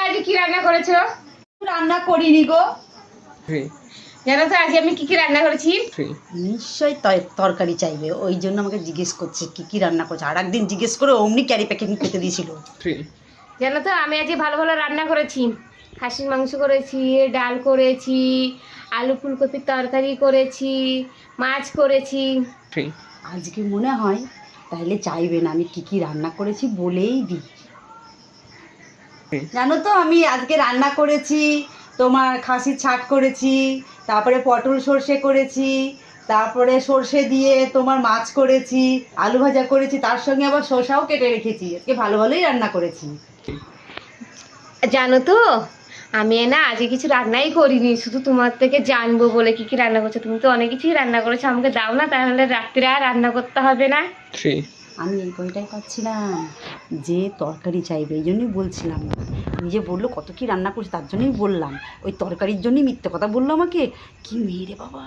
আজকে কি রান্না করেছো? রান্না করিনি গো। জানো তো আজকে আমি কি কি রান্না করেছি? নিশ্চয়ই তরকারি চাইবে, ওই জন্য আমাকে জিজ্ঞেস করছে কি কি রান্না করছে। আর একদিন জিজ্ঞেস করে অমনি ক্যারি প্যাকেট পেতে দিয়েছিল। জানো তো আমি আজকে ভালো ভালো রান্না করেছি। খাসির মাংস করেছি, ডাল করেছি, আলু ফুলকপির তরকারি করেছি, মাছ করেছি। আজকে মনে হয় তাহলে চাইবে না আমি কি কি রান্না করেছি বলেই দিই। জানো তো আমি আজকে রান্না করেছি, তোমার খাসির ছাট করেছি, তারপরে পটল সর্ষে করেছি, তারপরে সর্ষে দিয়ে তোমার মাছ করেছি, আলু ভাজা করেছি, তার সঙ্গে আবার শসাও কেটে রেখেছি। আজকে ভালো ভালোই রান্না করেছি। জানো তো আমি না আজকে কিছু রান্নাই করিনি, শুধু তোমার থেকে জানবো বলে কি কি রান্না করছো। তুমি তো অনেক কিছুই রান্না করেছো, আমাকে দাও না, তাহলে রাত্রে আর রান্না করতে হবে না। আমি এই বইটাই পাচ্ছিলাম যে তরকারি চাইবে, এই জন্যই বলছিলাম। নিজে বললো কত কি রান্না করছে, তার জন্যই বললাম। ওই তরকারির জন্যই মিথ্যে কথা বললো আমাকে। কি মেয়ে রে বাবা।